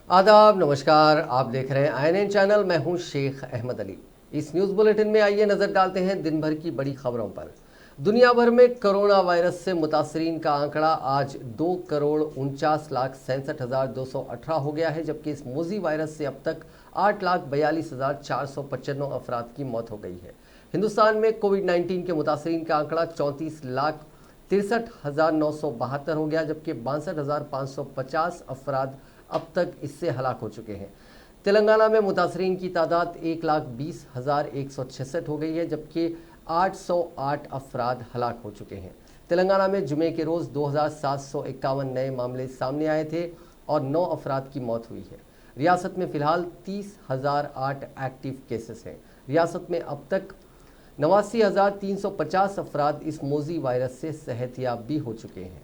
आदाब, नमस्कार। आप देख रहे हैं INN चैनल। मैं हूं शेख अहमद अली। इस न्यूज़ बुलेटिन में आइए नज़र डालते हैं दिन भर की बड़ी खबरों पर। दुनिया भर में कोरोना वायरस से मुतासरीन का आंकड़ा आज 2,49,67,218 हो गया है, जबकि इस मोजी वायरस से अब तक 8,42,495 अफराद की मौत हो गई है। हिंदुस्तान में कोविड-19 के मुतासरीन का आंकड़ा 34,63,972 हो गया, जबकि 62,550 अफराद अब तक इससे हलाक हो चुके हैं। तेलंगाना में मुतासरीन की तादाद 1,20,166 हो गई है, जबकि 808 अफराद हलाक हो चुके हैं। तेलंगाना में जुमे के रोज़ 2,751 नए मामले सामने आए थे और 9 अफराद की मौत हुई है। रियासत में फ़िलहाल 30,008 एक्टिव केसेस हैं। रियासत में अब तक 89,350 अफराद इस मोजी वायरस से सेहतयाब भी हो चुके हैं।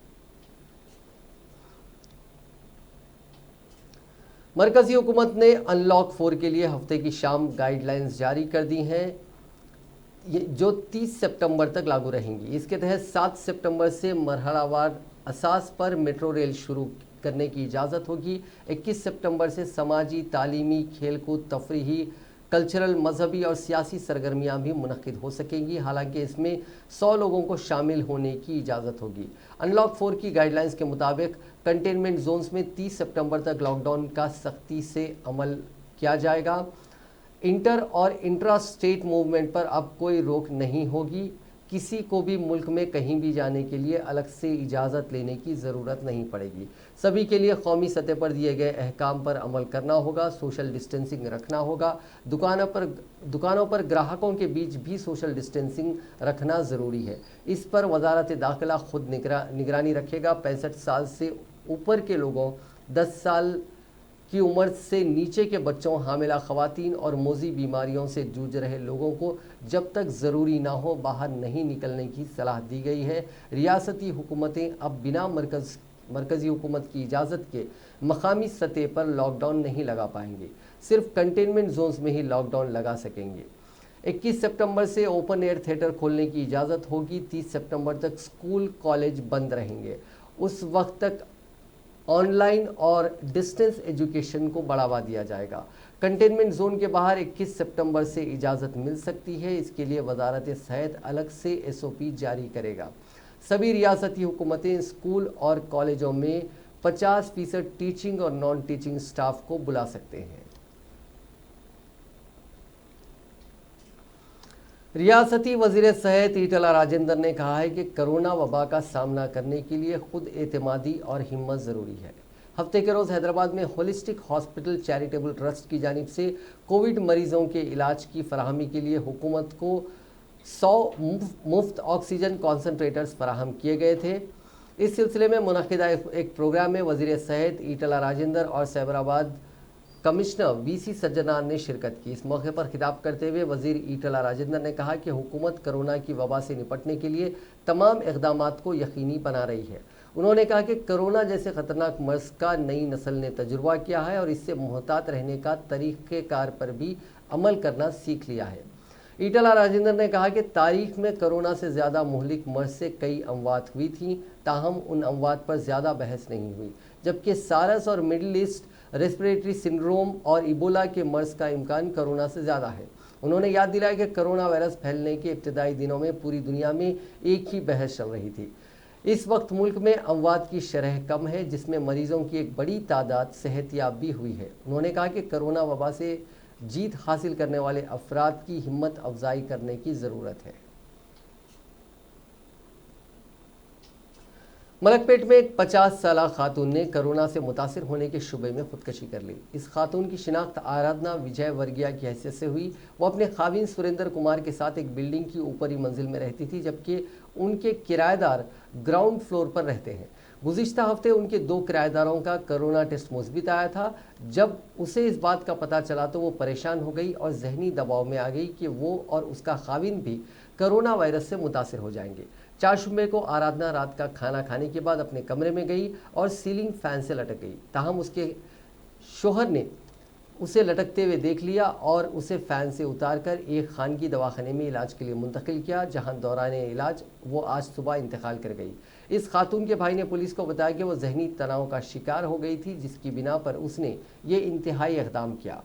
मरकजी हुकूमत ने अनलॉक 4 के लिए हफ्ते की शाम गाइडलाइंस जारी कर दी हैं, जो 30 सितंबर तक लागू रहेंगी। इसके तहत 7 सितंबर से मरहलावार असास पर मेट्रो रेल शुरू करने की इजाज़त होगी। 21 सितंबर से समाजी, तालीमी, खेलकूद, तफरीही, कल्चरल, मजहबी और सियासी सरगर्मियां भी मुनक्किद हो सकेंगी। हालांकि इसमें 100 लोगों को शामिल होने की इजाज़त होगी। अनलॉक 4 की गाइडलाइंस के मुताबिक कंटेनमेंट जोन्स में 30 सितंबर तक लॉकडाउन का सख्ती से अमल किया जाएगा। इंटर और इंट्रा स्टेट मूवमेंट पर अब कोई रोक नहीं होगी। किसी को भी मुल्क में कहीं भी जाने के लिए अलग से इजाज़त लेने की ज़रूरत नहीं पड़ेगी। सभी के लिए कौमी सतह पर दिए गए अहकाम पर अमल करना होगा। सोशल डिस्टेंसिंग रखना होगा। दुकानों पर ग्राहकों के बीच भी सोशल डिस्टेंसिंग रखना ज़रूरी है। इस पर वजारत दाखिला खुद निगरानी रखेगा। 65 साल से ऊपर के लोगों, 10 साल की उम्र से नीचे के बच्चों, हामिला खवातीन और मोजी बीमारियों से जूझ रहे लोगों को जब तक ज़रूरी ना हो बाहर नहीं निकलने की सलाह दी गई है। रियासती हुकूमतें अब बिना मरकज़ी हुकूमत की इजाज़त के मकामी सतह पर लॉकडाउन नहीं लगा पाएंगे, सिर्फ कंटेनमेंट जोन्स में ही लॉकडाउन लगा सकेंगे। 21 सितंबर से ओपन एयर थिएटर खोलने की इजाज़त होगी। 30 सितंबर तक स्कूल कॉलेज बंद रहेंगे। उस वक्त तक ऑनलाइन और डिस्टेंस एजुकेशन को बढ़ावा दिया जाएगा। कंटेनमेंट जोन के बाहर 21 सितंबर से इजाज़त मिल सकती है। इसके लिए वजारत सेहत अलग से SOP जारी करेगा। सभी रियासती हुकूमतें स्कूल और कॉलेजों में 50% टीचिंग और नॉन टीचिंग स्टाफ को बुला सकते हैं। रियासती वज़ीर सेहत ईटला राजेंद्र ने कहा है कि कोरोना वबा का सामना करने के लिए खुद एतमादी और हिम्मत ज़रूरी है। हफ्ते के रोज़ हैदराबाद में होलिस्टिक हॉस्पिटल चैरिटेबल ट्रस्ट की जानिब से कोविड मरीजों के इलाज की फराहमी के लिए हुकूमत को 100 मुफ्त ऑक्सीजन कॉन्सनट्रेटर्स फराहम किए गए थे। इस सिलसिले में मुनक़िदा एक प्रोग्राम में वज़ीर सेहत ईटला राजेंद्र और सैबराबाद कमिश्नर VC सज्जनार ने शिरकत की। इस मौके पर खिताब करते हुए वज़ीर ईटला राजेंद्र ने कहा कि हुकूमत कोरोना की वबा से निपटने के लिए तमाम इक़दामात को यकीनी बना रही है। उन्होंने कहा कि कोरोना जैसे ख़तरनाक मर्ज़ का नई नस्ल ने तजुर्बा किया है और इससे मुहतात रहने का तरीक़ेकार पर भी अमल करना सीख लिया है। ईटला राजेंद्र ने कहा कि तारीख में कोरोना से ज़्यादा मुहलिक मर्ज़ से कई अमवात हुई थीं, ताहम उन अमवात पर ज़्यादा बहस नहीं हुई, जबकि सारस और मिडल ईस्ट रेस्पिरेटरी सिंड्रोम और इबोला के मर्ज़ का इम्कान कोरोना से ज़्यादा है। उन्होंने याद दिलाया कि कोरोना वायरस फैलने के इब्तदाई दिनों में पूरी दुनिया में एक ही बहस चल रही थी। इस वक्त मुल्क में अमवात की शरह कम है, जिसमें मरीजों की एक बड़ी तादाद सेहतयाब भी हुई है। उन्होंने कहा कि कोरोना वबा से जीत हासिल करने वाले अफराद की हिम्मत अफजाई करने की ज़रूरत है। मलकपेट में एक 50 साला खातून ने कोरोना से मुतासिर होने के शुबे में खुदकशी कर ली। इस खातून की शिनाख्त आराधना विजय वर्गिया की हैसियत से हुई। वो अपने खाविन सुरेंद्र कुमार के साथ एक बिल्डिंग की ऊपरी मंजिल में रहती थी, जबकि उनके किराएदार ग्राउंड फ्लोर पर रहते हैं। गुज़िश्ता हफ्ते उनके 2 किराएदारों का कोरोना टेस्ट मुस्बित आया था। जब उसे इस बात का पता चला तो वो परेशान हो गई और जहनी दबाव में आ गई कि वो और उसका खाविन भी कोरोना वायरस से मुतासिर हो जाएंगे। 4 शुबे को आराधना रात का खाना खाने के बाद अपने कमरे में गई और सीलिंग फैन से लटक गई। ताहम उसके शोहर ने उसे लटकते हुए देख लिया और उसे फैन से उतारकर एक खानगी दवाखाने में इलाज के लिए मुंतकिल किया, जहां दौरान इलाज वो आज सुबह इंतकाल कर गई। इस खातून के भाई ने पुलिस को बताया कि वो जहनी तनाव का शिकार हो गई थी, जिसकी बिना पर उसने ये इंतहाई इक़दाम किया।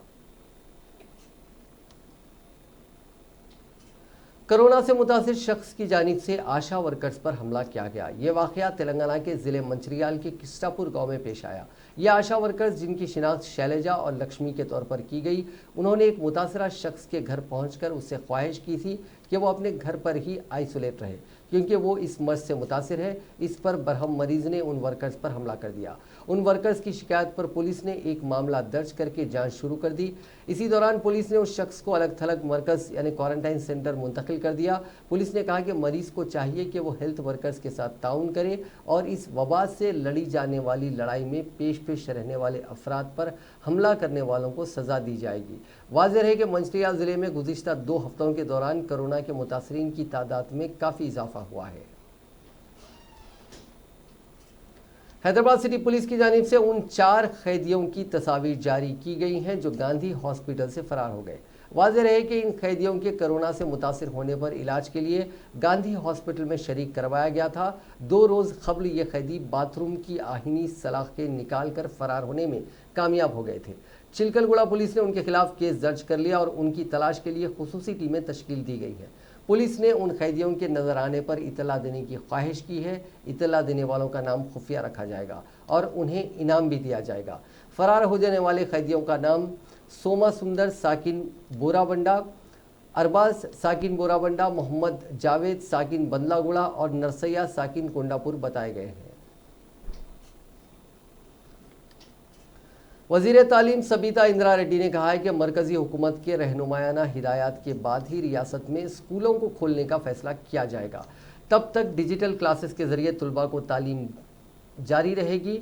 कोरोना से मुतासिर शख्स की जानिब से आशा वर्कर्स पर हमला किया गया। ये वाक़या तेलंगाना के ज़िले मंचिरियाल के किस्टापुर गांव में पेश आया। ये आशा वर्कर्स, जिनकी शिनाख्त शैलजा और लक्ष्मी के तौर पर की गई, उन्होंने एक मुतासरा शख्स के घर पहुंचकर उससे ख्वाहिश की थी कि वो अपने घर पर ही आइसोलेट रहे, क्योंकि वो इस मर्ज से मुतासिर है। इस पर बरहम मरीज ने उन वर्कर्स पर हमला कर दिया। उन वर्कर्स की शिकायत पर पुलिस ने एक मामला दर्ज करके जांच शुरू कर दी। इसी दौरान पुलिस ने उस शख्स को अलग थलग मरकज़ यानी क्वारंटाइन सेंटर मुंतकिल कर दिया। पुलिस ने कहा कि मरीज को चाहिए कि वो हेल्थ वर्कर्स के साथ ताउन करे और इस वबा से लड़ी जाने वाली लड़ाई में पेश रहने वाले अफराद पर हमला करने वालों को सज़ा दी जाएगी। वाज़ेह है कि मंचिरियाल ज़िले में गुज़िश्ता 2 हफ्तों के दौरान कोरोना के मुतासरीन की तादाद में काफ़ी इजाफा हुआ है। हैदराबाद सिटी पुलिस की जानिब से उन 4 कैदियों की तस्वीर जारी की गई हैं जो गांधी हॉस्पिटल से फरार हो गए। वाज़ेह रहे कि इन कैदियों के कोरोना से मुतासिर होने पर इलाज के लिए गांधी हॉस्पिटल में शरीक करवाया गया था। 2 रोज़ कबल ये कैदी बाथरूम की आहिनी सलाखें निकाल कर फरार होने में कामयाब हो गए थे। चिलकलगुड़ा पुलिस ने उनके खिलाफ केस दर्ज कर लिया और उनकी तलाश के लिए खुसूसी टीमें तश्कील दी गई हैं। पुलिस ने उन कैदियों के नजर आने पर इतला देने की ख्वाहिश की है। इतला देने वालों का नाम खुफिया रखा जाएगा और उन्हें इनाम भी दिया जाएगा। फरार हो जाने वाले कैदियों का नाम सोमा सुंदर साकिन बोराबंडा, अरबाज साकिन बोराबंडा, मोहम्मद जावेद साकिन बंदलागुड़ा और नरसैया साकिन कोंडापुर बताए गए हैं। वज़ीर तालीम सबीता इंदिरा रेड्डी ने कहा है कि मरकज़ी हुकूमत के रहनुमायाना हिदायत के बाद ही रियासत में स्कूलों को खोलने का फैसला किया जाएगा। तब तक डिजिटल क्लासेस के ज़रिए तलबा को तालीम जारी रहेगी।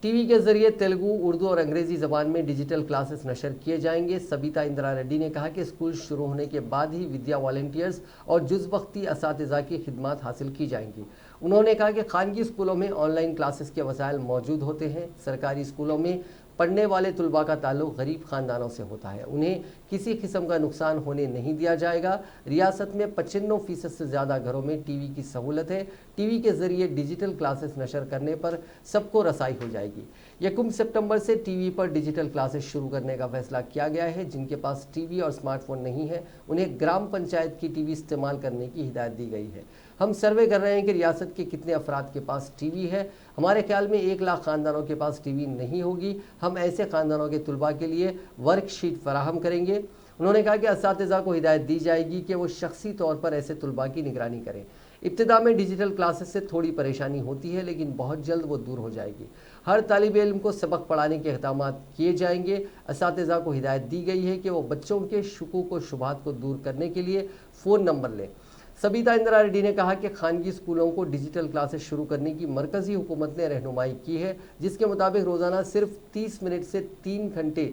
टीवी के ज़रिए तेलुगु, उर्दू और अंग्रेज़ी ज़बान में डिजिटल क्लासेस नशर किए जाएंगे। सबीता इंदिरा रेड्डी ने कहा कि स्कूल शुरू होने के बाद ही विद्या वॉलंटियर्स और जुज़वक्ती असातिज़ा की खिदमत हासिल की जाएंगी। उन्होंने कहा कि खानगी स्कूलों में ऑनलाइन क्लासेस के वसाइल मौजूद होते हैं। सरकारी स्कूलों में पढ़ने वाले तलबा का ताल्लुक गरीब ख़ानदानों से होता है, उन्हें किसी किस्म का नुकसान होने नहीं दिया जाएगा। रियासत में 95% से ज़्यादा घरों में टीवी की सहूलत है। टीवी के ज़रिए डिजिटल क्लासेस नशर करने पर सबको रसाई हो जाएगी। 1 सितंबर से टीवी पर डिजिटल क्लासेस शुरू करने का फैसला किया गया है। जिनके पास टीवी और स्मार्टफोन नहीं है, उन्हें ग्राम पंचायत की टीवी इस्तेमाल करने की हिदायत दी गई है। हम सर्वे कर रहे हैं कि रियासत के कितने अफराद के पास टीवी है। हमारे ख्याल में 1 लाख ख़ानदानों के पास टीवी नहीं होगी। हम ऐसे ख़ानदानों के तलबा के लिए वर्कशीट फराहम करेंगे। उन्होंने कहा कि असातिज़ा को हिदायत दी जाएगी कि वो शख्सी तौर पर ऐसे तलबा की निगरानी करें। इब्तिदा में डिजिटल क्लासेस से थोड़ी परेशानी होती है, लेकिन बहुत जल्द वो दूर हो जाएगी। हर तालिब इल्म को सबक पढ़ाने के इक़दाम किए जाएंगे। असातिज़ा को हिदायत दी गई है कि वो बच्चों के शुकूक व शुबहात को दूर करने के लिए फ़ोन नंबर लें। सबीता इंदिरा रेड्डी ने कहा कि खानगी स्कूलों को डिजिटल क्लासेस शुरू करने की मरकज़ी हुकूमत ने रहनुमाई की है, जिसके मुताबिक रोज़ाना सिर्फ 30 मिनट से 3 घंटे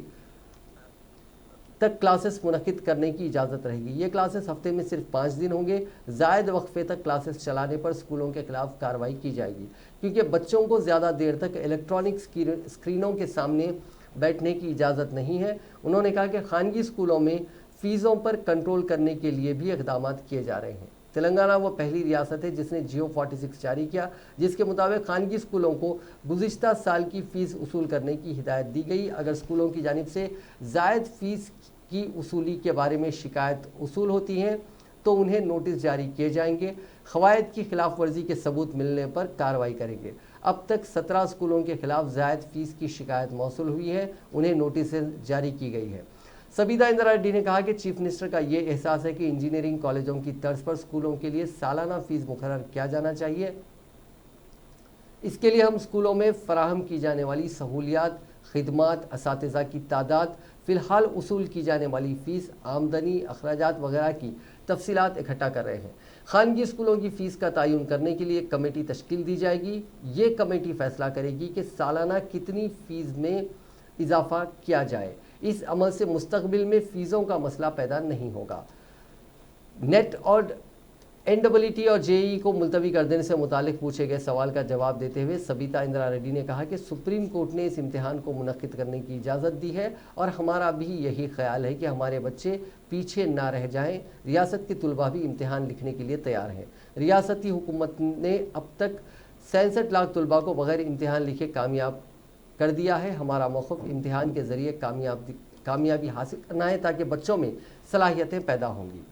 तक क्लासेस मुनक़िद करने की इजाज़त रहेगी। ये क्लासेस हफ्ते में सिर्फ 5 दिन होंगे। ज़ायद वक्फे तक क्लासेस चलाने पर स्कूलों के खिलाफ कार्रवाई की जाएगी, क्योंकि बच्चों को ज़्यादा देर तक इलेक्ट्रॉनिक स्क्रीनों के सामने बैठने की इजाज़त नहीं है। उन्होंने कहा कि खानगी स्कूलों में फ़ीसों पर कंट्रोल करने के लिए भी इक़दाम किए जा रहे हैं। तेलंगाना वो पहली रियासत है जिसने जियो 46 जारी किया, जिसके मुताबिक खानगी स्कूलों को गुज़िश्ता साल की फ़ीस वसूल करने की हिदायत दी गई। अगर स्कूलों की जानिब से ज़ायद फ़ीस की वसूली के बारे में शिकायत वसूल होती हैं तो उन्हें नोटिस जारी किए जाएंगे। क़वायद की खिलाफ वर्जी के सबूत मिलने पर कार्रवाई करेंगे। अब तक 17 स्कूलों के खिलाफ ज़ायद फ़ीस की शिकायत मौसूल हुई है, उन्हें नोटिस जारी की गई है। सबीता इंदिरा रेड्डी ने कहा कि चीफ मिनिस्टर का ये एहसास है कि इंजीनियरिंग कॉलेजों की तर्ज पर स्कूलों के लिए सालाना फ़ीस मुकर्रर किया जाना चाहिए। इसके लिए हम स्कूलों में फराहम की जाने वाली सहूलियात, खिदमात, असातिज़ा की तादाद, फ़िलहाल वसूल की जाने वाली फ़ीस, आमदनी, अखराजात वगैरह की तफसीलात इकट्ठा कर रहे हैं। खानगी स्कूलों की फ़ीस का तयन करने के लिए कमेटी तश्कील दी जाएगी। ये कमेटी फ़ैसला करेगी कि सालाना कितनी फ़ीस में इजाफ़ा किया जाए। इस अमल से मुस्तकबिल में फ़ीसों का मसला पैदा नहीं होगा। नेट और एनडब्ल्यूटी और जेईई को मुलतवी कर देने से मुतालिक पूछे गए सवाल का जवाब देते हुए सबिता इंदिरा रेड्डी ने कहा कि सुप्रीम कोर्ट ने इस इम्तिहान को मुनक्किद करने की इजाज़त दी है और हमारा भी यही ख्याल है कि हमारे बच्चे पीछे ना रह जाएं। रियासत के तुलबा भी इम्तिहान लिखने के लिए तैयार हैं। रियासती हुकूमत ने अब तक 67 लाख तुलबा को बगैर इम्तिहान लिखे कामयाब कर दिया है। हमारा मौक़िफ़ इम्तिहान के ज़रिए कामयाबी हासिल करना है ताकि बच्चों में सलाहियतें पैदा होंगी।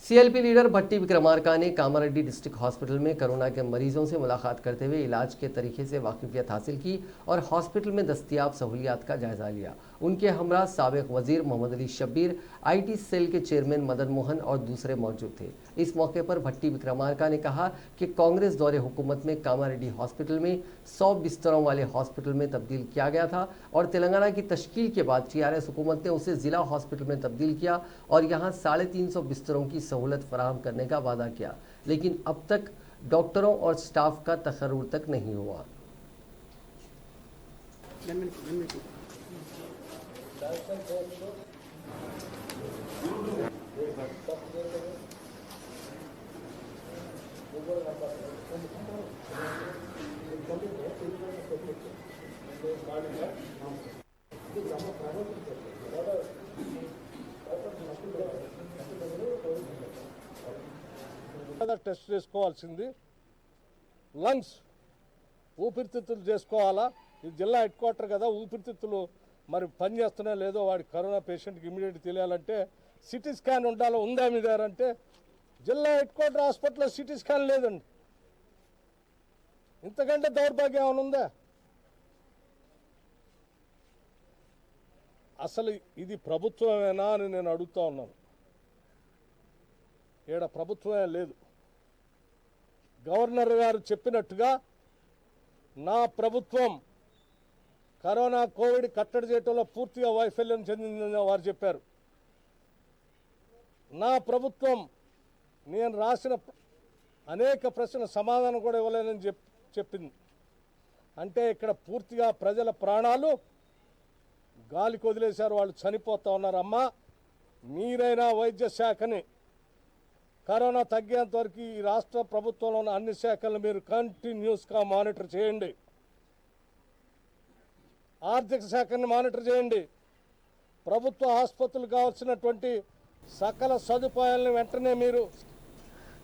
सीएलपी लीडर भट्टी विक्रमार्का ने कामारेड्डी डिस्ट्रिक्ट हॉस्पिटल में कोरोना के मरीजों से मुलाकात करते हुए इलाज के तरीके से वाकिफियत हासिल की और हॉस्पिटल में दस्तियाब सहूलियात का जायजा लिया। उनके हमरा साबिक वजीर मोहम्मद अली शब्बीर, आईटी सेल के चेयरमैन मदन मोहन और दूसरे मौजूद थे। इस मौके पर भट्टी विक्रमार्का ने कहा कि कांग्रेस दौरे हुकूमत में कामारेड्डी हॉस्पिटल में 100 बिस्तरों वाले हॉस्पिटल में तब्दील किया गया था और तेलंगाना की तश्कील के बाद टीआरएस हुकूमत ने उसे ज़िला हॉस्पिटल में तब्दील किया और यहाँ 350 बिस्तरों की सहूलत फराहम करने का वादा किया, लेकिन अब तक डॉक्टरों और स्टाफ का तकर्रुर तक नहीं हुआ। టెస్ట్ చేసుకోవాల్సింది లంగ్స్ ఊపిరితిత్తులు చేసుకోవాలా. ఇది జిల్లా హెడ్ క్వార్టర్ కదా, ఊపిరితిత్తులు మరి పని చేస్తున్నా లేదో వాడి కరోనా పేషెంట్కి ఇమీడియట్ తెలియాలంటే సిటీ స్కాన్ ఉండాలో ఉందా మీ దగ్గర అంటే జిల్లా హెడ్ క్వార్టర్ హాస్పిటల్లో సిటీ స్కాన్ లేదండి. ఇంతకంటే దౌర్భాగ్యం ఏమైనా ఉందా? అసలు ఇది ప్రభుత్వమేనా అని నేను అడుగుతా ఉన్నాను. ఈడ ప్రభుత్వమే లేదు. గవర్నర్ గారు చెప్పినట్టుగా నా ప్రభుత్వం కరోనా కోవిడ్ కట్టడి చేయడంలో పూర్తిగా వైఫల్యం చెందిందని వారు చెప్పారు. నా ప్రభుత్వం నేను రాసిన అనేక ప్రశ్నల సమాధానం కూడా ఇవ్వలేనని చెప్పింది. అంటే ఇక్కడ పూర్తిగా ప్రజల ప్రాణాలు గాలికి వదిలేశారు, వాళ్ళు చనిపోతా ఉన్నారు. అమ్మా, మీరైనా వైద్య శాఖని కరోనా తగ్గేంత వరకు ఈ రాష్ట్ర ప్రభుత్వంలో ఉన్న అన్ని శాఖలను మీరు కంటిన్యూస్గా మానిటర్ చేయండి. ఆర్థిక శాఖని మానిటర్ చేయండి. ప్రభుత్వ ఆసుపత్రులకు కావాల్సినటువంటి సకల సదుపాయాలను వెంటనే మీరు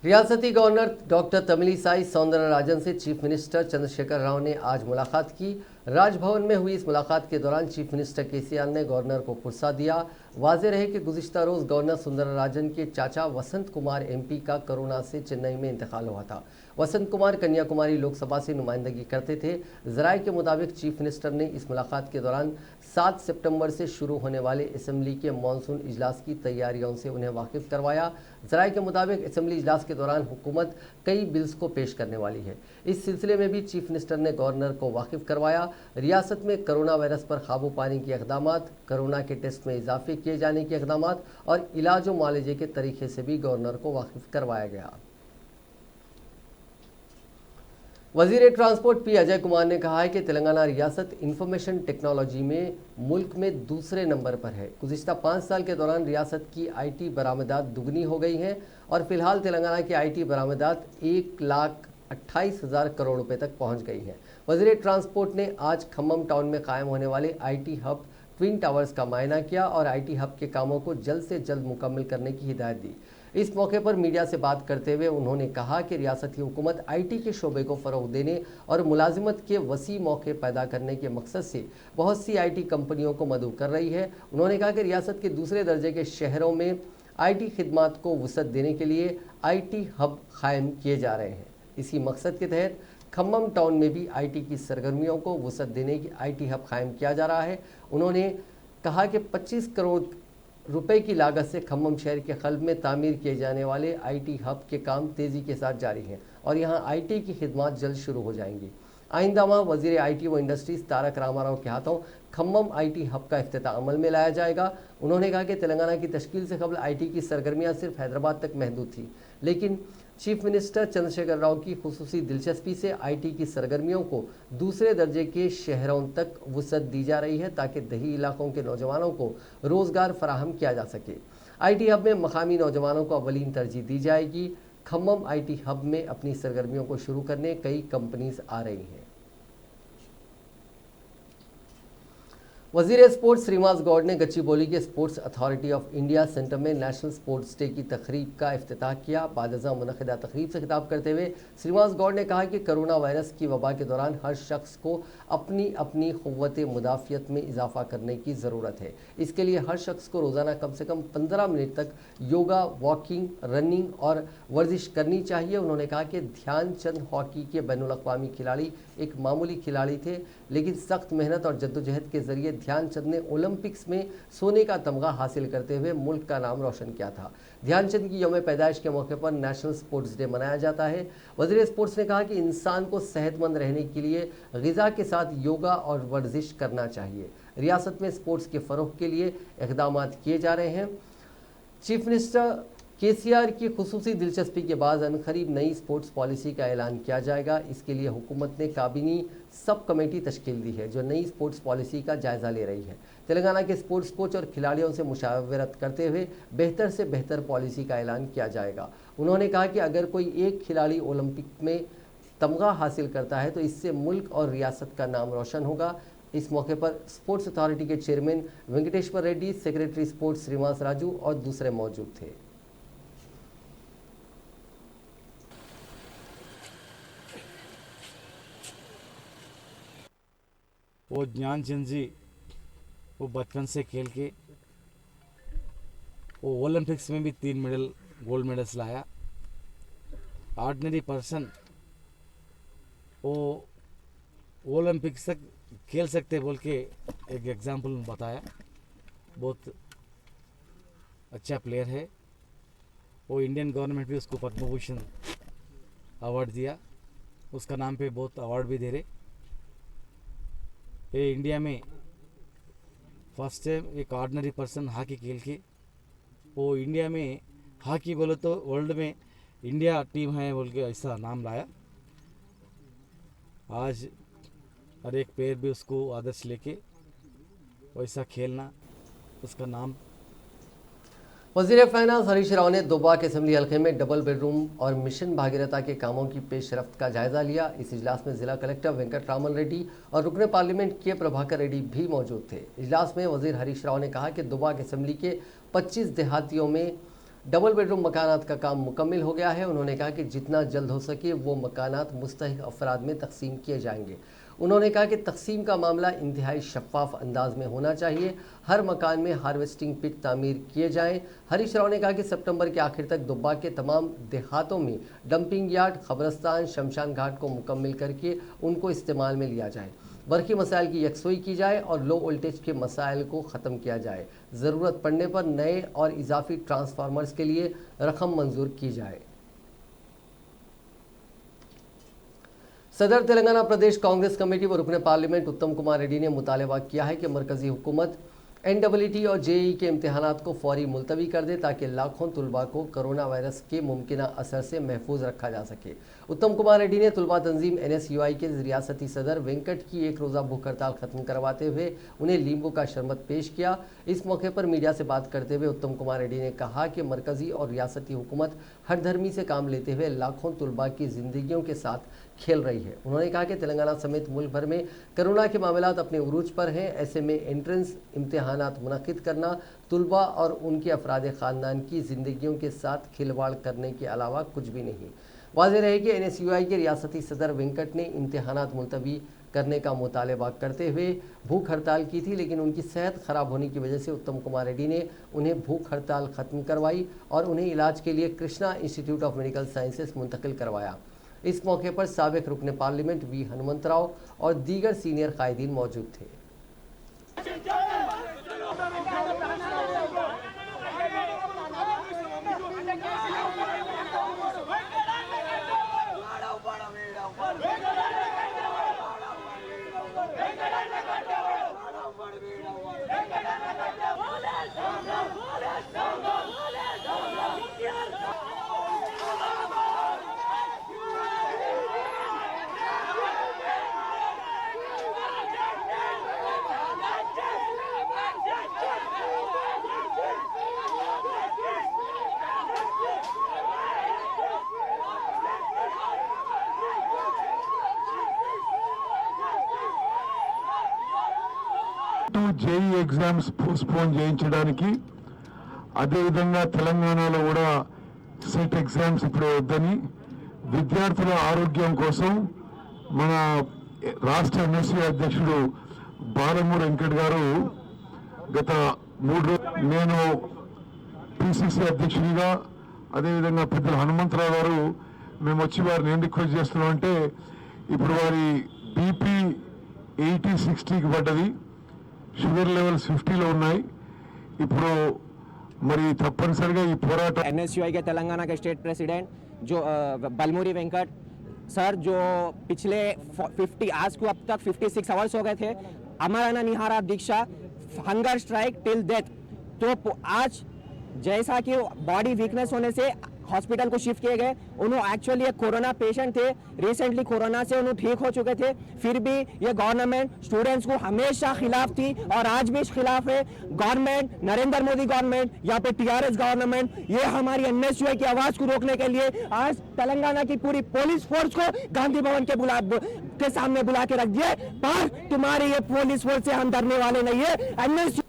रियासती गवर्नर डॉक्टर तमिलिसाई सौंदरराजन से चीफ मिनिस्टर चंद्रशेखर राव ने आज मुलाकात की। राजभवन में हुई इस मुलाकात के दौरान चीफ मिनिस्टर केसीआर ने गवर्नर को पुरसा दिया। वाज़ेह रहे कि गुज़िश्ता रोज़ गवर्नर सुंदरराजन के चाचा वसंत कुमार एमपी का कोरोना से चेन्नई में इंतकाल हुआ था। वसंत कुमार कन्याकुमारी लोकसभा से नुमाइंदगी करते थे। ज़राए के मुताबिक चीफ मिनिस्टर ने इस मुलाकात के दौरान 7 सितंबर से शुरू होने वाले असम्बली के मानसून इजलास की तैयारियों से उन्हें वाकिफ़ करवाया। ज़राए के मुताबिक असम्बली इजलास के दौरान हुकूमत कई बिल्स को पेश करने वाली है। इस सिलसिले में भी चीफ मिनिस्टर ने गवर्नर को वाकिफ़ करवाया। रियासत में कोरोना वायरस पर काबू पाने के इक़दामात, कोरोना के टेस्ट में इजाफे किए जाने के इक़दामात और इलाज व मुआलजे के तरीके से भी गवर्नर को वाकिफ़ करवाया गया। वज़ीर ट्रांसपोर्ट पी अजय कुमार ने कहा है कि तेलंगाना रियासत इंफॉर्मेशन टेक्नोलॉजी में मुल्क में दूसरे नंबर पर है। गुज़िश्ता 5 साल के दौरान रियासत की आईटी बरामदात दुगनी हो गई हैं और फिलहाल तेलंगाना की आईटी बरामदात 1,28,000 करोड़ रुपए तक पहुंच गई हैं। वज़ीर ट्रांसपोर्ट ने आज खम्मम टाउन में कायम होने वाले आईटी हब ट्विन टावर्स का मायना किया और आईटी हब के कामों को जल्द से जल्द मुकम्मल करने की हिदायत दी। इस मौके पर मीडिया से बात करते हुए उन्होंने कहा कि रियासती हुकूमत आईटी के शोबे को फ़रोग़ देने और मुलाजिमत के वसी मौके पैदा करने के मकसद से बहुत सी आईटी कंपनियों को मदऊ कर रही है। उन्होंने कहा कि रियासत के दूसरे दर्जे के शहरों में आईटी खिदमात को वसअत देने के लिए आईटी हब कायम किए जा रहे हैं। इसी मकसद के तहत खम्मम टाउन में भी आईटी की सरगर्मियों को वसअत देने की आईटी हब कायम किया जा रहा है। उन्होंने कहा कि 25 करोड़ रुपए की लागत से खम्मम शहर के क़ल्ब में तामीर किए जाने वाले आईटी हब के काम तेज़ी के साथ जारी हैं और यहाँ आईटी की खिदमत जल्द शुरू हो जाएंगी। आइंदा माह वज़ीर आईटी व इंडस्ट्रीज़ तारक रामाराव के हाथों खम्मम आईटी हब का इफ्तिताह अमल में लाया जाएगा। उन्होंने कहा कि तेलंगाना की तश्कील से कबल आईटी की सरगर्मियाँ सिर्फ हैदराबाद तक महदूद थी, लेकिन चीफ मिनिस्टर चंद्रशेखर राव की खुसूसी दिलचस्पी से आईटी की सरगर्मियों को दूसरे दर्जे के शहरों तक वुसअत दी जा रही है ताकि दही इलाकों के नौजवानों को रोजगार फराहम किया जा सके। आईटी हब में मकामी नौजवानों को अव्वलीन तरजीह दी जाएगी। खम्मम आईटी हब में अपनी सरगर्मियों को शुरू करने कई कंपनीज आ रही हैं। वजीर स्पोर्ट्स श्रीनिवास गौड़ ने गच्चीबौली के sports authority of India centre में नेशनल स्पोर्ट्स डे की तकरीब का इफ्तिताह किया। बादशाह मुनक़िदा तकरीब से खिताब करते हुए श्रीनिवास गौड़ ने कहा कि कोरोना वायरस की वबा के दौरान हर शख्स को अपनी अपनी क़ुव्वत मुदाफ़ियत में इजाफा करने की ज़रूरत है। इसके लिए हर शख्स को रोज़ाना कम से कम 15 मिनट तक योगा, वॉकिंग, रनिंग और वर्जिश करनी चाहिए। उन्होंने कहा कि ध्यानचंद हॉकी के बैनुल अक़वामी खिलाड़ी एक मामूली खिलाड़ी थे, लेकिन सख्त मेहनत और जद्दोजहद के ज़रिए ध्यानचंद ने ओलंपिक्स में सोने का तमगा हासिल करते हुए मुल्क का नाम रोशन किया था। ध्यानचंद की यौम पैदाइश के मौके पर नेशनल स्पोर्ट्स डे मनाया जाता है। वज़ीर स्पोर्ट्स ने कहा कि इंसान को सेहतमंद रहने के लिए ग़िज़ा के साथ योगा और वर्जिश करना चाहिए। रियासत में स्पोर्ट्स के फ़रोग़ के लिए इक़दाम किए जा रहे हैं। चीफ मिनिस्टर केसीआर की खुसूसी दिलचस्पी के बाद अनकरीब नई स्पोर्ट्स पॉलिसी का ऐलान किया जाएगा। इसके लिए हुकूमत ने काबीनी सब कमेटी तश्कील दी है जो नई स्पोर्ट्स पॉलिसी का जायज़ा ले रही है। तेलंगाना के स्पोर्ट्स कोच और खिलाड़ियों से मुशावरत करते हुए बेहतर से बेहतर पॉलिसी का ऐलान किया जाएगा। उन्होंने कहा कि अगर कोई एक खिलाड़ी ओलंपिक में तमगा हासिल करता है तो इससे मुल्क और रियासत का नाम रोशन होगा। इस मौके पर स्पोर्ट्स अथॉरिटी के chairman Venkateswara Reddy, secretary sports Srinivas Raju और दूसरे मौजूद थे। वो ध्यानचंद जी वो बचपन से खेल के वो ओलंपिक्स में भी 3 गोल्ड मेडल्स लाया। ऑर्डिनरी पर्सन वो ओलंपिक्स तक खेल सकते बोल के एक एग्जाम्पल बताया। बहुत अच्छा प्लेयर है वो। इंडियन गवर्नमेंट भी उसको पद्म भूषण अवार्ड दिया। उसका नाम पे बहुत अवार्ड भी दे रहे। ये इंडिया में फर्स्ट टाइम एक ऑर्डिनरी पर्सन हॉकी खेल के वो इंडिया में हॉकी बोले तो वर्ल्ड में इंडिया टीम है बोल के ऐसा नाम लाया। आज हर एक प्लेयर भी उसको आदर्श लेके वैसा खेलना, उसका नाम। वज़ीर फाइनेंस हरीश राव ने दोबा के असेंबली हल्के में डबल बेडरूम और मिशन भागीरथा के कामों की पेशरफ्त का जायजा लिया। इस इजलास में जिला कलेक्टर वेंकट रामन रेड्डी और रुकने पार्लियामेंट के प्रभाकर रेड्डी भी मौजूद थे। इजलास में वज़ीर हरीश राव ने कहा कि दोबा के असेंबली के 25 देहातियों में डबल बेडरूम मकानात का काम मुकम्मल हो गया है। उन्होंने कहा कि जितना जल्द हो सके वो मकानात मुस्तहिक अफराद में तकसीम किए जाएंगे। उन्होंने कहा कि तकसीम का मामला इंतहाई शफाफ अंदाज में होना चाहिए। हर मकान में हार्वेस्टिंग पिट तामीर किए जाएं। हरीश राव ने कहा कि सितंबर के आखिर तक दुब्बा के तमाम देहातों में डंपिंग यार्ड, कब्रस्तान, शमशान घाट को मुकम्मल करके उनको इस्तेमाल में लिया जाए। बरकी मसाइल की यकसोई की जाए और लो वोल्टेज के मसाइल को ख़त्म किया जाए। ज़रूरत पड़ने पर नए और इजाफी ट्रांसफार्मर्स के लिए रकम मंजूर की जाए। सदर तेलंगाना प्रदेश कांग्रेस कमेटी व रुकने पार्लियामेंट उत्तम कुमार रेड्डी ने मुतालबा किया है कि मरकजी हुकूमत NEET और JEE के इम्तहानात को फौरी मुलतवी कर दे ताकि लाखों तुलबा को कोरोना वायरस के मुमकिन असर से महफूज रखा जा सके। उत्तम कुमार रेड्डी ने तुलबा तंजीम NSUI के रियासती सदर वेंकट की एक रोज़ा भूख हड़ताल ख़त्म करवाते हुए उन्हें नींबू का शरबत पेश किया। इस मौके पर मीडिया से बात करते हुए उत्तम कुमार रेड्डी ने कहा कि मरकजी और रियासती हुकूमत हर धर्मी से काम लेते हुए लाखों तुलबा की ज़िंदगियों के साथ खेल रही है। उन्होंने कहा कि तेलंगाना समेत मुल्क भर में कोरोना के मामलात अपने उरूज पर हैं। ऐसे में एंट्रेंस इम्तहानात मुनक़िद करना तुलबा और उनके अफराद ख़ानदान की ज़िंदगियों के साथ खिलवाड़ करने के अलावा कुछ भी नहीं। वाज़ेह रहे कि NSUI के रियासती सदर वेंकट ने इम्तहानात मुलतवी करने का मुतालबा करते हुए भूख हड़ताल की थी, लेकिन उनकी सेहत ख़राब होने की वजह से उत्तम कुमार रेड्डी ने उन्हें भूख हड़ताल ख़त्म करवाई और उन्हें इलाज के लिए Krishna institute of medical sciences मुंतकिल करवाया। इस मौके पर साबिक रुकने पार्लियामेंट V हनुमंतराव और दीगर सीनियर कायदीन मौजूद थे। పాటు జేఈ ఎగ్జామ్స్ పోస్ట్పోన్ చేయించడానికి, అదేవిధంగా తెలంగాణలో కూడా సెట్ ఎగ్జామ్స్ ఇప్పుడు వద్దని, విద్యార్థుల ఆరోగ్యం కోసం మన రాష్ట్ర ఎన్ఎస్యూ అధ్యక్షుడు బాలమూరు వెంకట్ గారు గత 3 రోజులు, నేను పిసిసి అధ్యక్షుడిగా, అదేవిధంగా పెద్దలు హనుమంతరావు గారు మేము వచ్చి వారిని ఏం రిక్వెస్ట్ చేస్తున్నాం అంటే, ఇప్పుడు వారి బీపీ 80-60కి పడ్డది, షుగర్ లెవెల్స్ 50లో ఉన్నాయి. ఇప్పుడు మరి తప్పనిసరిగా ఈ పోరాటం एनएसयूआई के तेलंगाना के स्टेट प्रेसिडेंट जो बलमूरी वेंकट सर, जो पिछले 50 आज को अब तक 56 आवर्स हो गए थे अमर निहारा दीक्षा हंगर स्ट्राइक टिल डेथ। तो आज जैसा कि बॉडी वीकनेस होने से हॉस्पिटल को शिफ्ट किए गए, उन्होंने एक्चुअली एक कोरोना पेशेंट थे, रिसेंटली कोरोना से उन्होंने ठीक हो चुके थे, फिर भी ये गवर्नमेंट स्टूडेंट्स को हमेशा खिलाफ थी और आज भी खिलाफ है। गवर्नमेंट, नरेंद्र मोदी गवर्नमेंट या फिर टीआरएस गवर्नमेंट, ये हमारी एनएसयूआई की आवाज को रोकने के लिए आज तेलंगाना की पूरी पुलिस फोर्स को गांधी भवन के सामने बुला के रख दिए। पर तुम्हारी ये पुलिस फोर्स से हम डरने वाले नहीं है। एनएसयू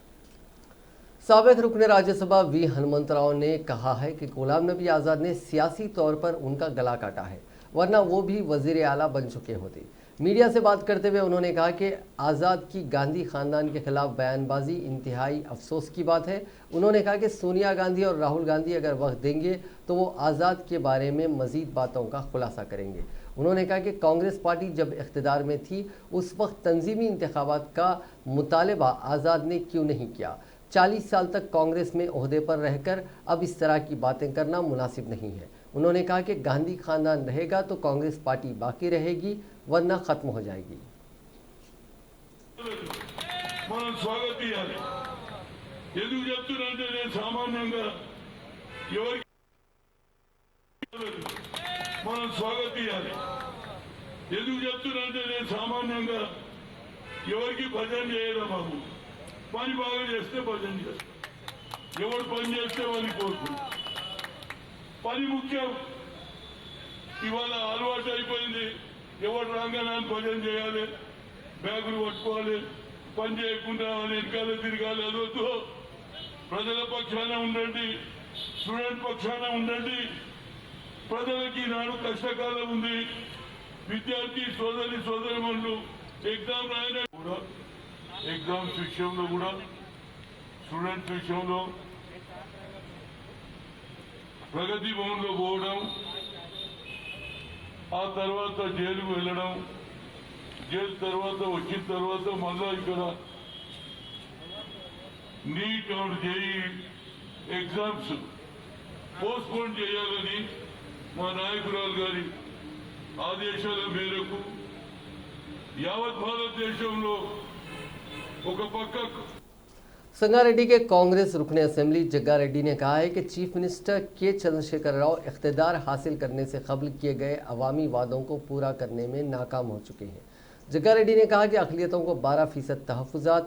साबिक रुकने राज्यसभा वी हनुमंतराव ने कहा है कि गुलाम नबी आज़ाद ने सियासी तौर पर उनका गला काटा है, वरना वो भी वजीर आला बन चुके होते। मीडिया से बात करते हुए उन्होंने कहा कि आज़ाद की गांधी खानदान के खिलाफ बयानबाजी इंतहाई अफसोस की बात है। उन्होंने कहा कि सोनिया गांधी और राहुल गांधी अगर वक्त देंगे तो वो आज़ाद के बारे में मज़ीद बातों का खुलासा करेंगे। उन्होंने कहा कि कांग्रेस पार्टी जब इख्तिदार में थी उस वक्त तंजीमी इंतखाबात का मुतालबा आज़ाद ने क्यों नहीं किया। 40 साल तक कांग्रेस में ओहदे पर रहकर अब इस तरह की बातें करना मुनासिब नहीं है। उन्होंने कहा कि गांधी खानदान रहेगा तो कांग्रेस पार्टी बाकी रहेगी, वरना खत्म हो जाएगी। మనం స్వాగతం చేయాలి. ఎందుకు చెప్తున్నానంటే నేను సామాన్యంగా ఎవరికి మనం స్వాగతం చేయాలి. ఎందుకు చెప్తున్నానంటే నేను సామాన్యంగా ఎవరికి భజన చేయడం బాబు. పని బాగా చేస్తే భజన చేస్తాం, ఎవరు పని చేస్తే వాళ్ళని కోరుకుంటాం. పని ముఖ్యం. ఇవాళ అలవాటు అయిపోయింది, ఎవరు రాగానే భజన చేయాలి, బ్యాగులు పట్టుకోవాలి, పని చేయకుండా వాళ్ళ వెనకాల తిరగాలి. అదొద్దు. ప్రజల పక్షాన ఉండండి, స్టూడెంట్ పక్షాన ఉండండి. ప్రజలకి నాడు కష్టకాలం ఉంది. విద్యార్థి సోదరిమణులు ఎగ్జామ్ రాయన కూడా, ఎగ్జామ్స్ విషయంలో కూడా, స్టూడెంట్స్ విషయంలో ప్రగతి భవన్లో పోవడం, ఆ తర్వాత జైలుకు వెళ్ళడం, జైలు తర్వాత వచ్చిన తర్వాత మళ్ళా ఇక్కడ NEET and JEE exams postpone చేయాలని మా నాయకురాలు గారి ఆదేశాల మేరకు యావత్ భారతదేశంలో ఒక పక్క संगारेड्डी के कांग्रेस रुकने असेंबली जग्गा रेड्डी ने कहा है कि चीफ मिनिस्टर के चंद्रशेखर राव इख्तिदार हासिल करने से कबल किए गए अवामी वादों को पूरा करने में नाकाम हो चुके हैं। जग्गा रेड्डी ने कहा कि अक़लियतों को 12% तहफ़्फ़ुज़ात,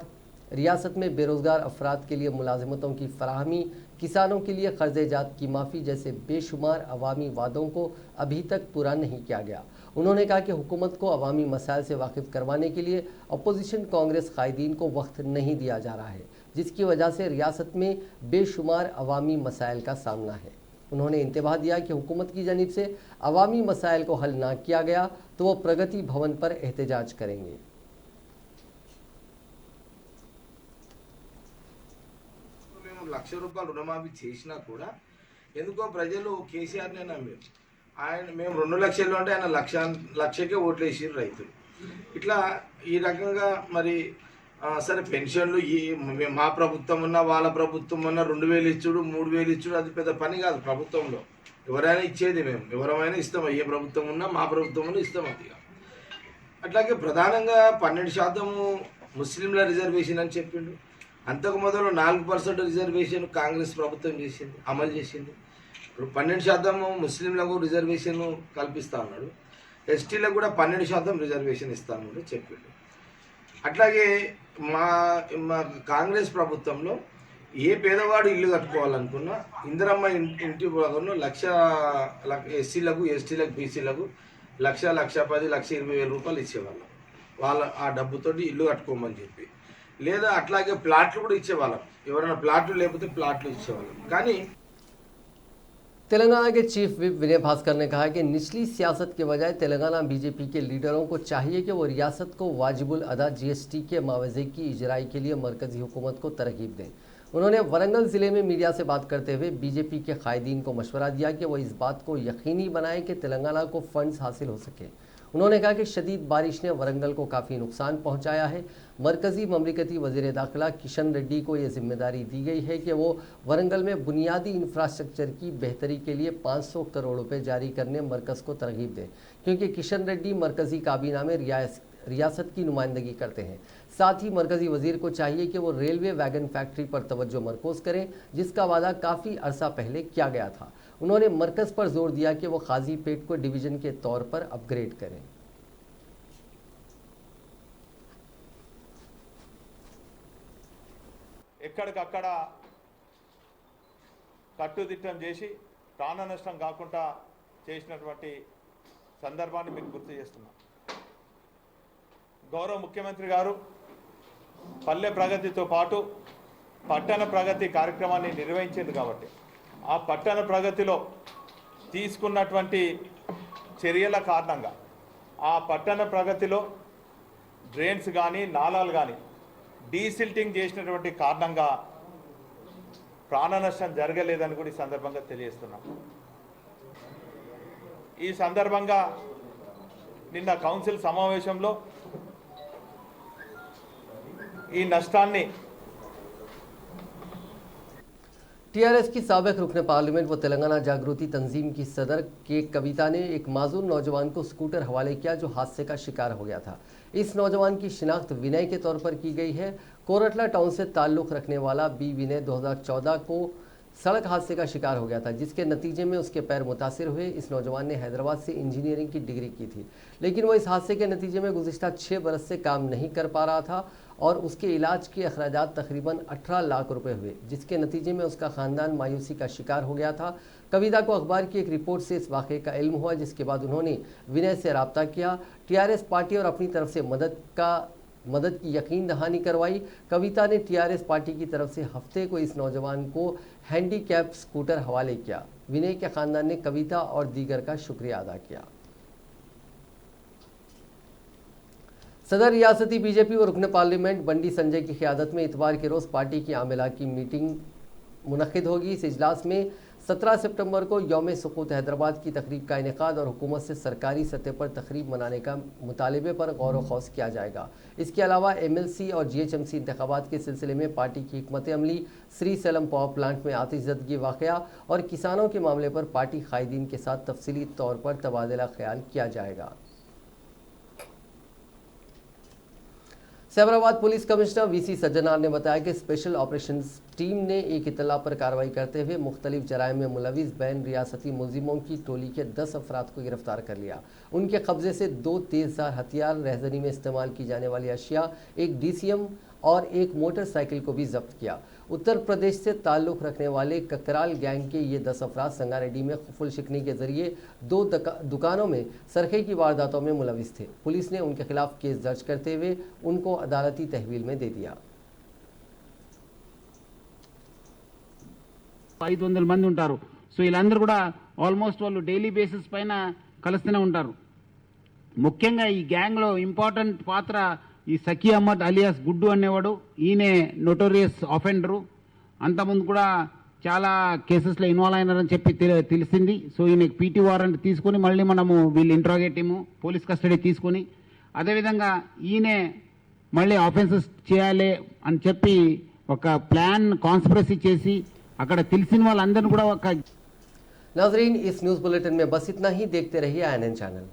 रियासत में बेरोज़गार अफराद के लिए मुलाज़मतों की फराहमी, किसानों के लिए कर्ज़-ए-जात की माफ़ी जैसे बेशुमार अवामी वादों को अभी तक पूरा नहीं किया गया। उन्होंने कहा कि हुकूमत को अवामी मसाइल से वाकिफ़ करवाने के लिए अपोजिशन कांग्रेस कायदीन को वक्त नहीं दिया जा रहा है, जिसकी वजह से रियासत में बेशुमार अवामी मसाइल का सामना है। उन्होंने इंतबाह दिया कि हुकूमत की जानिब से अवामी मसाइल को हल ना किया गया तो वो प्रगति भवन पर एहतजाज करेंगे। ₹1,00,000 రుణమాఫీ చేసినా కూడా ఎందుకో ప్రజలు కేసీఆర్నే నమ్మారు. ఆయన మేము 2 లక్షలు అంటే ఆయన లక్షకే ఓట్లు వేసారు రైతులు. ఇట్లా ఈ రకంగా మరి సరే పెన్షన్లు మా ప్రభుత్వం ఉన్నా వాళ్ళ ప్రభుత్వం ఉన్నా 2,000 ఇచ్చుడు 3,000 ఇచ్చుడు అది పెద్ద పని కాదు. ప్రభుత్వంలో ఎవరైనా ఇచ్చేది, మేము ఎవరైనా ఇస్తాం. ఏ ప్రభుత్వం ఉన్నా మా ప్రభుత్వం ఉన్నా ఇస్తాం. అది అట్లాగే ప్రధానంగా 12% ముస్లింల రిజర్వేషన్ అని చెప్పిండు. అంతకు మొదలు 4% రిజర్వేషన్ కాంగ్రెస్ ప్రభుత్వం చేసింది, అమలు చేసింది. ఇప్పుడు 12% ముస్లింలకు రిజర్వేషన్ కల్పిస్తా ఉన్నాడు. ఎస్టీలకు కూడా 12% రిజర్వేషన్ ఇస్తాను చెప్పిండు. అట్లాగే మా కాంగ్రెస్ ప్రభుత్వంలో ఏ పేదవాడు ఇల్లు కట్టుకోవాలనుకున్నా ఇందిరమ్మ ఇంటి భాగంలో ఎస్సీలకు, ఎస్టీలకు, బీసీలకు 1,00,000, 1,10,000, 1,20,000 రూపాయలు ఇచ్చేవాళ్ళం. వాళ్ళ ఆ డబ్బుతోటి ఇల్లు కట్టుకోమని చెప్పి లేదా అట్లాగే ప్లాట్లు కూడా ఇచ్చేవాళ్ళం, ఎవరైనా ప్లాట్లు లేకపోతే ప్లాట్లు ఇచ్చేవాళ్ళం. కానీ तेलंगाना के चीफ विप विनय भास्कर ने कहा कि निचली सियासत के बजाय तेलंगाना बीजेपी के लीडरों को चाहिए कि वो रियासत को वाजिबुल अदा जीएसटी के मुआवजे की इजराई के लिए मरकजी हुकूमत को तरगीब दें. उन्होंने वरंगल ज़िले में मीडिया से बात करते हुए बीजेपी के कायदीन को मशवरा दिया कि वो इस बात को यकीनी बनाएं कि तेलंगाना को फंड्स हासिल हो सके. उन्होंने कहा कि शदीद बारिश ने वरंगल को काफ़ी नुकसान पहुंचाया है. मरकज़ी ममलिकती वज़ीर दाखिला किशन रेड्डी को ये जिम्मेदारी दी गई है कि वो वरंगल में बुनियादी इंफ्रास्ट्रक्चर की बेहतरी के लिए 500 करोड़ रुपए जारी करने मरकज़ को तरगीब दें, क्योंकि किशन रेड्डी मरकज़ी काबीना में रियासत की नुमाइंदगी करते हैं. साथ ही मरकज़ी वज़ीर को चाहिए कि वो रेलवे वैगन फैक्ट्री पर तवज्जो मरकूज़ करें, जिसका वादा काफ़ी अरसा पहले किया गया था. उन्होंने मरकज़ पर जोर दिया कि वो काजीपेट को डिवीज़न के तौर पर अपग्रेड करें. ఎక్కడికక్కడ కట్టుదిట్టం చేసి ప్రాణ నష్టం కాకుండా చేసినటువంటి సందర్భాన్ని మీకు గుర్తు చేస్తున్నా. గౌరవ ముఖ్యమంత్రి గారు పల్లె ప్రగతితో పాటు పట్టణ ప్రగతి కార్యక్రమాన్ని నిర్వహించింది కాబట్టి ఆ పట్టణ ప్రగతిలో తీసుకున్నటువంటి చర్యల కారణంగా ఆ పట్టణ ప్రగతిలో డ్రైన్స్ కానీ నాలాలు కానీ డీసిల్టింగ్ చేసినటువంటి కారణంగా ప్రాణ నష్టం జరగలేదని కూడా ఈ సందర్భంగా తెలియజేస్తున్నాం. ఈ సందర్భంగా నిన్న కౌన్సిల్ సమావేశంలో ఈ నష్టాన్ని टीआरएस की साबिक रुकन पार्लियामेंट व तेलंगाना जागृति तंजीम की सदर के कविता ने एक माजूर नौजवान को स्कूटर हवाले किया जो हादसे का शिकार हो गया था. इस नौजवान की शिनाख्त विनय के तौर पर की गई है. कोरटला टाउन से ताल्लुक़ रखने वाला बी विनय 2014 को सड़क हादसे का शिकार हो गया था, जिसके नतीजे में उसके पैर मुतासिर हुए. इस नौजवान ने हैदराबाद से इंजीनियरिंग की डिग्री की थी, लेकिन वो इस हादसे के नतीजे में गुज़िश्ता 6 बरस से काम नहीं कर पा रहा था और उसके इलाज के अखराजात तकरीबन 18 लाख रुपए हुए, जिसके नतीजे में उसका ख़ानदान मायूसी का शिकार हो गया था. कविता को अखबार की एक रिपोर्ट से इस वाक़े का इल्म हुआ, जिसके बाद उन्होंने विनय से रब्ता किया. टीआरएस पार्टी और अपनी तरफ से मदद की यकीन दहानी करवाई. कविता ने टीआरएस पार्टी की तरफ से हफ्ते को इस नौजवान को हैंडीकैप स्कूटर हवाले किया. विनय के ख़ानदान ने कविता और दीगर का शुक्रिया अदा किया. सदर रियासती बीजेपी और रुकन पार्लियामेंट बंडी संजय की क़यादत में इतवार के रोज़ पार्टी की आमिला की मीटिंग मुनक़िद होगी. इस इजलास में 17 सितंबर को यौम सुकूत हैदराबाद की तकरीब का इनेकाद और हुकूमत से सरकारी सतह पर तकरीब मनाने का मुतालबे पर गौर व खौस किया जाएगा. इसके अलावा MLC और GHMC इंतखाबात के सिलसिले में पार्टी की हिकमत अमली, श्री सैलम पावर प्लांट में आतिशज़दगी वाक़या और किसानों के मामले पर पार्टी कायदीन के साथ तफसीली तौर पर तबादला ख्याल किया जाएगा. Cyberabad police commissioner VC Sajjanar ने बताया कि स्पेशल ऑपरेशंस टीम ने एक इतला पर कार्रवाई करते हुए मुख्तलिफ जराइम में मुलविस बैन रियासती मुलजिमों की टोली के 10 अफराद को गिरफ्तार कर लिया. उनके कब्जे से 2 तेज़धार हथियार, रहजनी में इस्तेमाल की जाने वाली अशिया, एक DCM और एक मोटरसाइकिल को भी जब्त किया. उत्तर प्रदेश से ताल्लुक़ रखने वाले ककराल गैंग के ये 10 अफराद संगारेड्डी में खुफुल शिकनी के जरिए 2 दुकानों में सरखे की वारदातों में मुलविस थे. पुलिस ने उनके खिलाफ केस दर्ज करते हुए उनको अदालती तहवील में दे दिया. 500 మంది ఉంటారు. సో వీళ్ళందరూ కూడా ఆల్మోస్ట్ వాళ్ళు డైలీ బేసిస్ పైన కలుస్తూనే ఉంటారు. ముఖ్యంగా ఈ గ్యాంగ్లో ఇంపార్టెంట్ పాత్ర ఈ సఖీ అహ్మద్ అలియాస్ గుడ్డు అనేవాడు. ఈయనే నోటోరియస్ ఆఫెండరు. అంతకుముందు కూడా చాలా కేసెస్లో ఇన్వాల్వ్ అయినారని చెప్పి తెలిసింది. సో ఈయనకి PT వారెంట్ తీసుకొని మళ్ళీ మనము వీళ్ళు ఇంట్రాగేటివ్ పోలీస్ కస్టడీ తీసుకొని అదేవిధంగా ఈయనే మళ్ళీ ఆఫెన్సెస్ చేయాలి అని చెప్పి ఒక ప్లాన్ కాన్స్పిరసీ చేసి अगर तिलसिन वाला अंदर नाजरीन, इस न्यूज़ बुलेटिन में बस इतना ही. देखते रहिए INN चैनल.